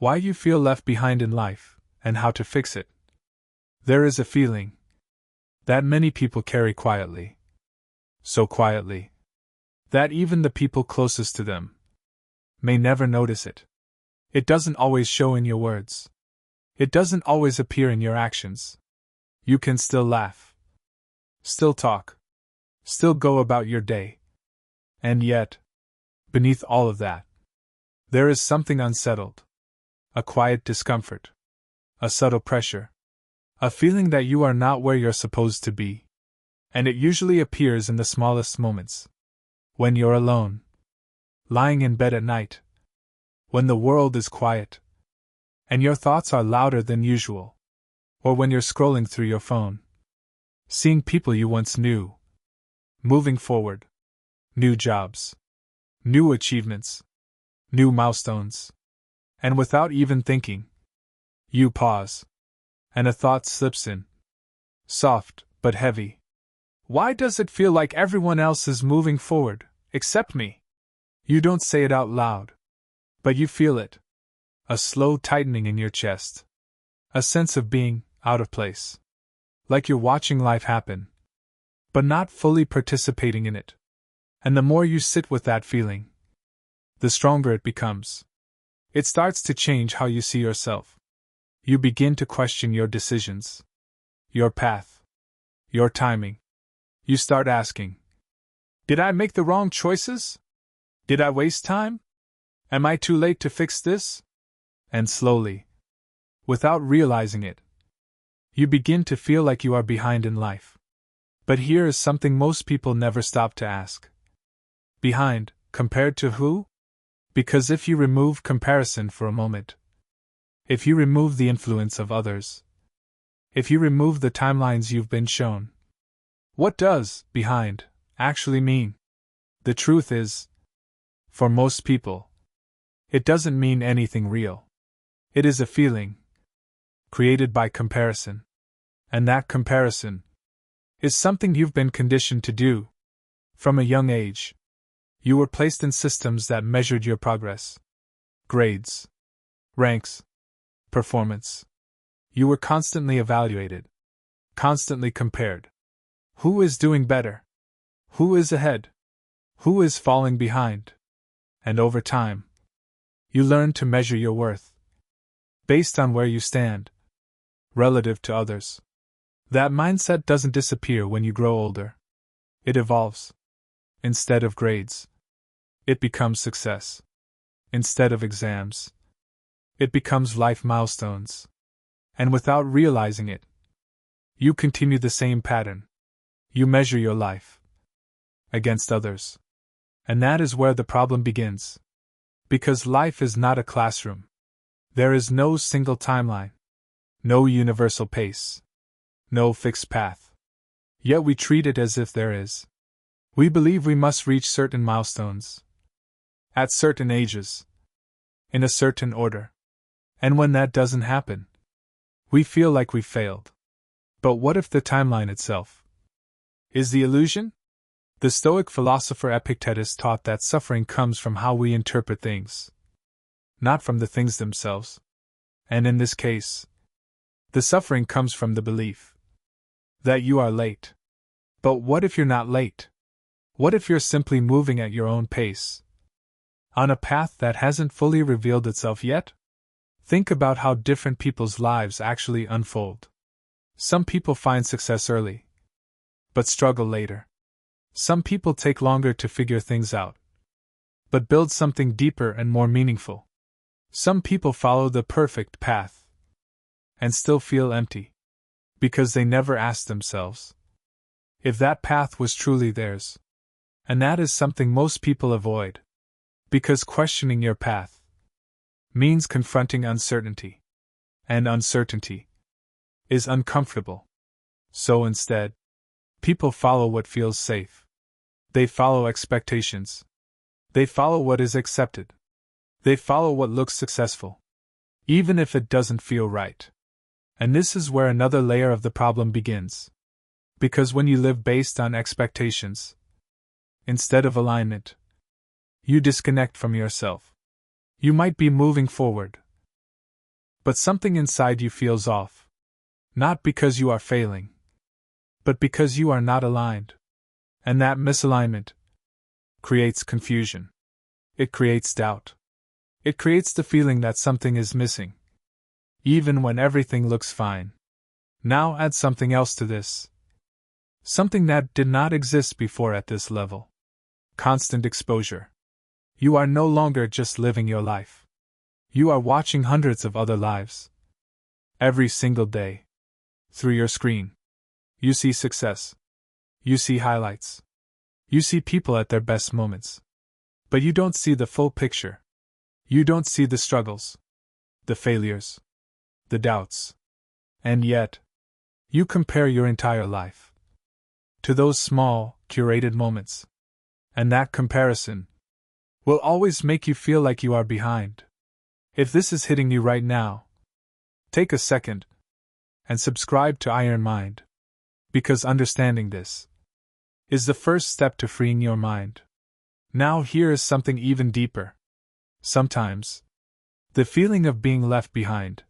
Why you feel left behind in life, and how to fix it. There is a feeling that many people carry quietly. So quietly that even the people closest to them may never notice it. It doesn't always show in your words. It doesn't always appear in your actions. You can still laugh, still talk, still go about your day. And yet, beneath all of that, there is something unsettled. A quiet discomfort. A subtle pressure. A feeling that you are not where you're supposed to be. And it usually appears in the smallest moments. When you're alone. Lying in bed at night. When the world is quiet. And your thoughts are louder than usual. Or when you're scrolling through your phone. Seeing people you once knew. Moving forward. New jobs. New achievements. New milestones. And without even thinking, you pause. And a thought slips in. Soft, but heavy. Why does it feel like everyone else is moving forward, except me? You don't say it out loud. But you feel it. A slow tightening in your chest. A sense of being out of place. Like you're watching life happen, but not fully participating in it. And the more you sit with that feeling, the stronger it becomes. It starts to change how you see yourself. You begin to question your decisions, your path, your timing. You start asking, did I make the wrong choices? Did I waste time? Am I too late to fix this? And slowly, without realizing it, you begin to feel like you are behind in life. But here is something most people never stop to ask. Behind, compared to who? Because if you remove comparison for a moment, if you remove the influence of others, if you remove the timelines you've been shown, what does behind actually mean? The truth is, for most people, it doesn't mean anything real. It is a feeling created by comparison. And that comparison is something you've been conditioned to do from a young age. You were placed in systems that measured your progress. Grades, ranks, performance. You were constantly evaluated, constantly compared. Who is doing better? Who is ahead? Who is falling behind? And over time, you learn to measure your worth based on where you stand relative to others. That mindset doesn't disappear when you grow older. It evolves. Instead of grades, it becomes success. Instead of exams, it becomes life milestones. And without realizing it, you continue the same pattern. You measure your life against others. And that is where the problem begins. Because life is not a classroom. There is no single timeline, no universal pace, no fixed path. Yet we treat it as if there is. We believe we must reach certain milestones at certain ages, in a certain order. And when that doesn't happen, we feel like we've failed. But what if the timeline itself is the illusion? The Stoic philosopher Epictetus taught that suffering comes from how we interpret things, not from the things themselves. And in this case, the suffering comes from the belief that you are late. But what if you're not late? What if you're simply moving at your own pace, on a path that hasn't fully revealed itself yet? Think about how different people's lives actually unfold. Some people find success early, but struggle later. Some people take longer to figure things out, but build something deeper and more meaningful. Some people follow the perfect path and still feel empty, because they never asked themselves if that path was truly theirs. And that is something most people avoid, because questioning your path means confronting uncertainty, and uncertainty is uncomfortable. So instead, people follow what feels safe. They follow expectations. They follow what is accepted. They follow what looks successful, even if it doesn't feel right. And this is where another layer of the problem begins. Because when you live based on expectations, instead of alignment, you disconnect from yourself. You might be moving forward, But something inside you feels off. Not because you are failing, but because you are not aligned. And that misalignment creates confusion. It creates doubt. It creates the feeling that something is missing, even when everything looks fine. Now add something else to this. Something that did not exist before at this level. Constant exposure. You are no longer just living your life. You are watching hundreds of other lives. Every single day. Through your screen. You see success. You see highlights. You see people at their best moments. But you don't see the full picture. You don't see the struggles, the failures, the doubts. And yet, you compare your entire life to those small, curated moments. And that comparison will always make you feel like you are behind. If this is hitting you right now, take a second and subscribe to Iron Mind, because understanding this is the first step to freeing your mind. Now here is something even deeper. Sometimes, the feeling of being left behind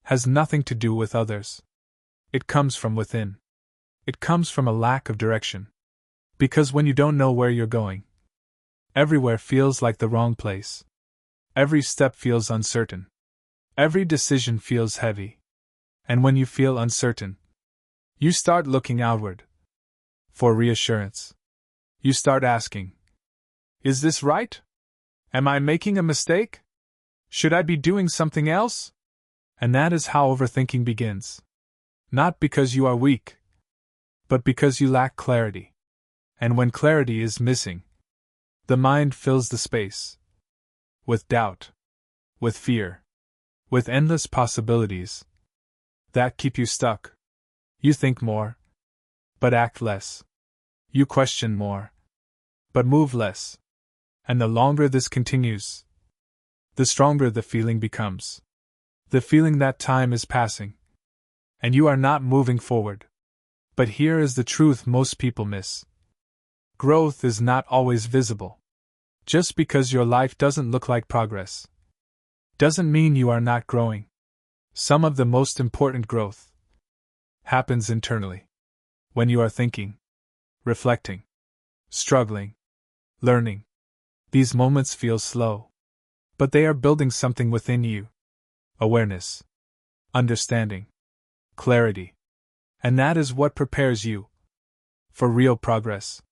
has nothing to do with others. It comes from within. It comes from a lack of direction. Because when you don't know where you're going, everywhere feels like the wrong place. Every step feels uncertain. Every decision feels heavy. And when you feel uncertain, you start looking outward for reassurance. You start asking, is this right? Am I making a mistake? Should I be doing something else? And that is how overthinking begins. Not because you are weak, but because you lack clarity. And when clarity is missing, the mind fills the space with doubt, with fear, with endless possibilities that keep you stuck. You think more, but act less. You question more, but move less. And the longer this continues, the stronger the feeling becomes. The feeling that time is passing, and you are not moving forward. But here is the truth most people miss. Growth is not always visible. Just because your life doesn't look like progress doesn't mean you are not growing. Some of the most important growth happens internally. When you are thinking, reflecting, struggling, learning. These moments feel slow, but they are building something within you. Awareness, understanding, clarity. And that is what prepares you for real progress.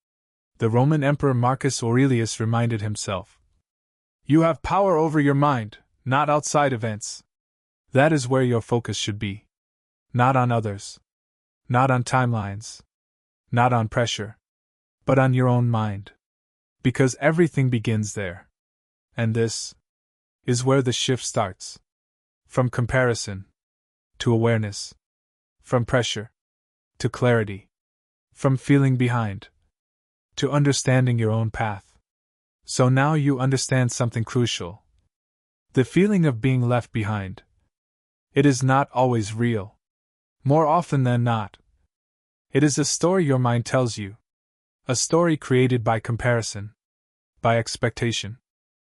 The Roman Emperor Marcus Aurelius reminded himself, "You have power over your mind, not outside events." That is where your focus should be. Not on others. Not on timelines. Not on pressure. But on your own mind. Because everything begins there. And this is where the shift starts. From comparison to awareness. From pressure to clarity. From feeling behind to understanding your own path. So now you understand something crucial. The feeling of being left behind. It is not always real. More often than not, it is a story your mind tells you. A story created by comparison, by expectation,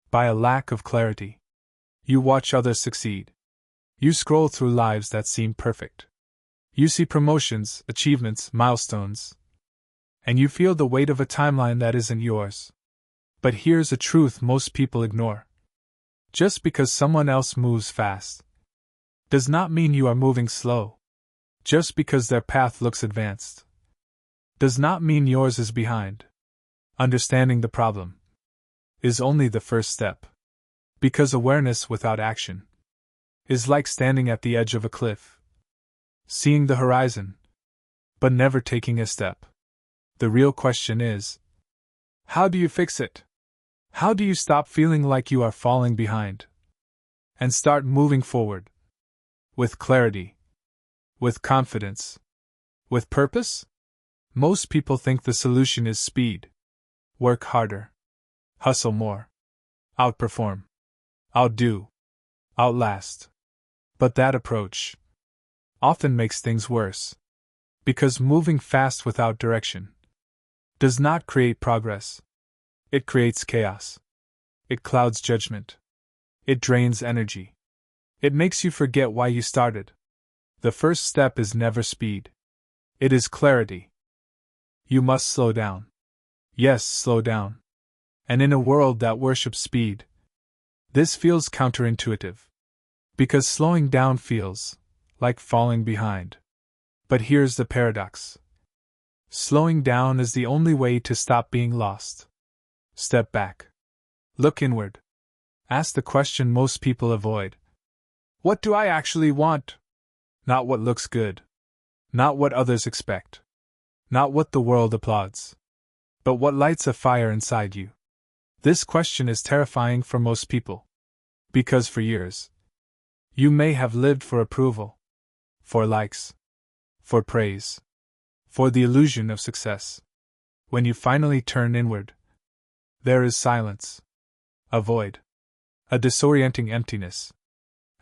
by a lack of clarity. You watch others succeed. You scroll through lives that seem perfect. You see promotions, achievements, milestones, and you feel the weight of a timeline that isn't yours. But here's a truth most people ignore. Just because someone else moves fast does not mean you are moving slow. Just because their path looks advanced does not mean yours is behind. Understanding the problem is only the first step. Because awareness without action is like standing at the edge of a cliff, seeing the horizon, but never taking a step. The real question is, how do you fix it? How do you stop feeling like you are falling behind and start moving forward? With clarity, with confidence, with purpose? Most people think the solution is speed. Work harder. Hustle more. Outperform. Outdo. Outlast. But that approach often makes things worse. Because moving fast without direction does not create progress. It creates chaos. It clouds judgment. It drains energy. It makes you forget why you started. The first step is never speed. It is clarity. You must slow down. Yes, slow down. And in a world that worships speed, this feels counterintuitive. Because slowing down feels like falling behind. But here's the paradox. Slowing down is the only way to stop being lost. Step back. Look inward. Ask the question most people avoid. What do I actually want? Not what looks good. Not what others expect. Not what the world applauds. But what lights a fire inside you. This question is terrifying for most people. Because for years, you may have lived for approval, for likes, for praise, for the illusion of success. When you finally turn inward, there is silence, a void, a disorienting emptiness.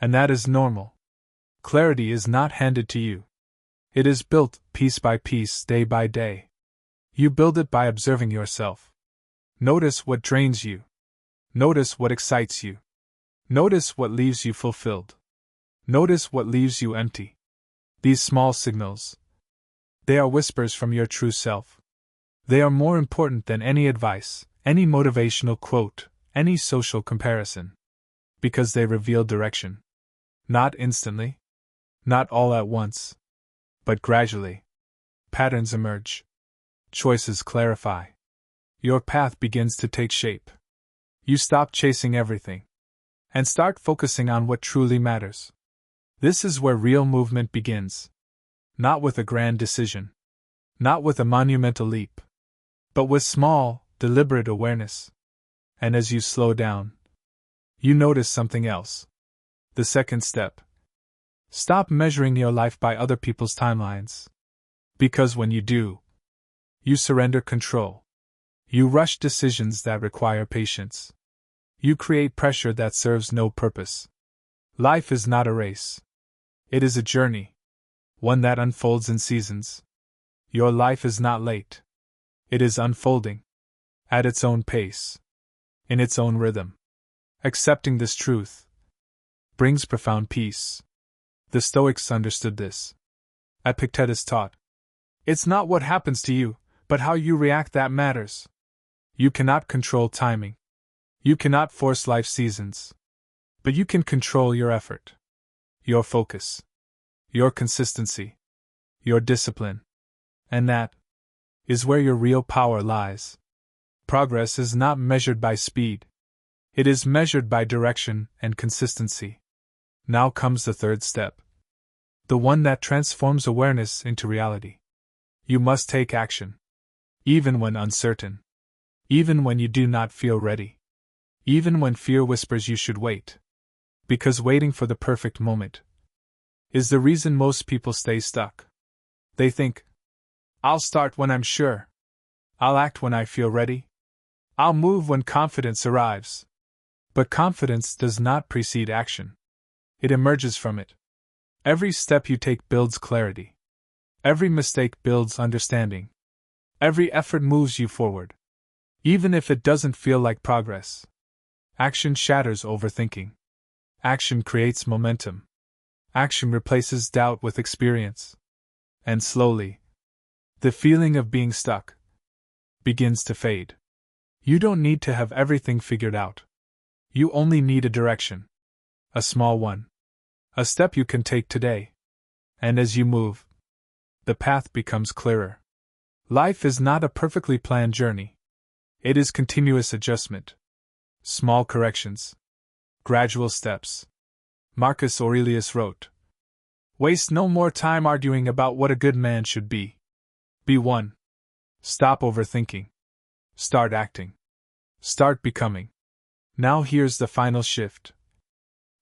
And that is normal. Clarity is not handed to you. It is built piece by piece, day by day. You build it by observing yourself. Notice what drains you. Notice what excites you. Notice what leaves you fulfilled. Notice what leaves you empty. These small signals, they are whispers from your true self. They are more important than any advice, any motivational quote, any social comparison. Because they reveal direction. Not instantly. Not all at once. But gradually. Patterns emerge. Choices clarify. Your path begins to take shape. You stop chasing everything. And start focusing on what truly matters. This is where real movement begins. Not with a grand decision. Not with a monumental leap. But with small, deliberate awareness. And as you slow down, you notice something else. The second step. Stop measuring your life by other people's timelines. Because when you do, you surrender control. You rush decisions that require patience. You create pressure that serves no purpose. Life is not a race. It is a journey. One that unfolds in seasons. Your life is not late. It is unfolding. At its own pace. In its own rhythm. Accepting this truth brings profound peace. The Stoics understood this. Epictetus taught, it's not what happens to you, but how you react that matters. You cannot control timing. You cannot force life seasons. But you can control your effort, your focus, your consistency, your discipline. And that is where your real power lies. Progress is not measured by speed. It is measured by direction and consistency. Now comes the third step. The one that transforms awareness into reality. You must take action. Even when uncertain. Even when you do not feel ready. Even when fear whispers you should wait. Because waiting for the perfect moment is the reason most people stay stuck. They think, I'll start when I'm sure. I'll act when I feel ready. I'll move when confidence arrives. But confidence does not precede action. It emerges from it. Every step you take builds clarity. Every mistake builds understanding. Every effort moves you forward. Even if it doesn't feel like progress. Action shatters overthinking. Action creates momentum. Action replaces doubt with experience. And slowly, the feeling of being stuck begins to fade. You don't need to have everything figured out. You only need a direction. A small one. A step you can take today. And as you move, the path becomes clearer. Life is not a perfectly planned journey. It is continuous adjustment. Small corrections. Gradual steps. Marcus Aurelius wrote, waste no more time arguing about what a good man should be. Be one. Stop overthinking. Start acting. Start becoming. Now here's the final shift.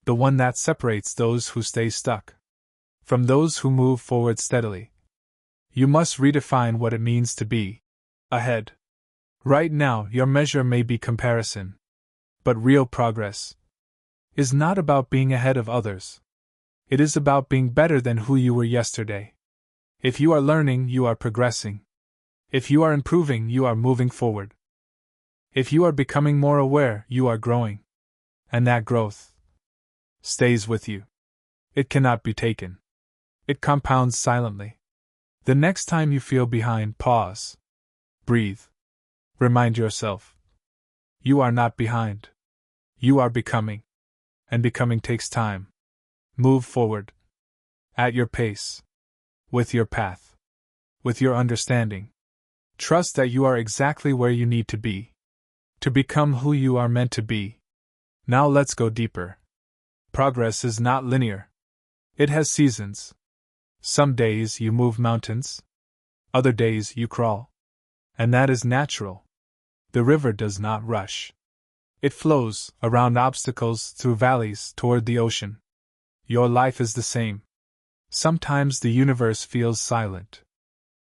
The one that separates those who stay stuck from those who move forward steadily. You must redefine what it means to be ahead. Right now, your measure may be comparison. But real progress is not about being ahead of others. It is about being better than who you were yesterday. If you are learning, you are progressing. If you are improving, you are moving forward. If you are becoming more aware, you are growing. And that growth stays with you. It cannot be taken. It compounds silently. The next time you feel behind, pause. Breathe. Remind yourself. You are not behind. You are becoming. And becoming takes time. Move forward. At your pace. With your path. With your understanding. Trust that you are exactly where you need to be. To become who you are meant to be. Now let's go deeper. Progress is not linear. It has seasons. Some days you move mountains. Other days you crawl. And that is natural. The river does not rush. It flows around obstacles, through valleys, toward the ocean. Your life is the same. Sometimes the universe feels silent.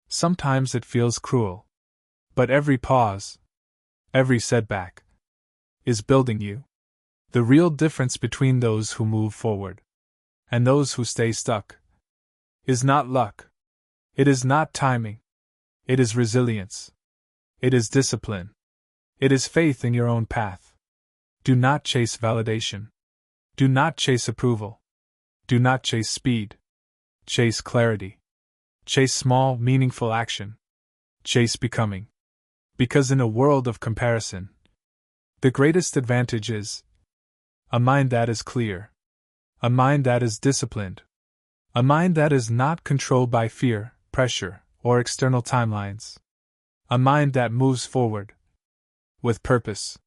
Sometimes it feels cruel. But every pause, every setback, is building you. The real difference between those who move forward and those who stay stuck is not luck. It is not timing. It is resilience. It is discipline. It is faith in your own path. Do not chase validation. Do not chase approval. Do not chase speed. Chase clarity. Chase small, meaningful action. Chase becoming. Because in a world of comparison, the greatest advantage is a mind that is clear, a mind that is disciplined, a mind that is not controlled by fear, pressure, or external timelines, a mind that moves forward with purpose,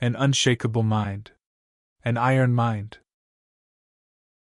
an unshakable mind, an iron mind.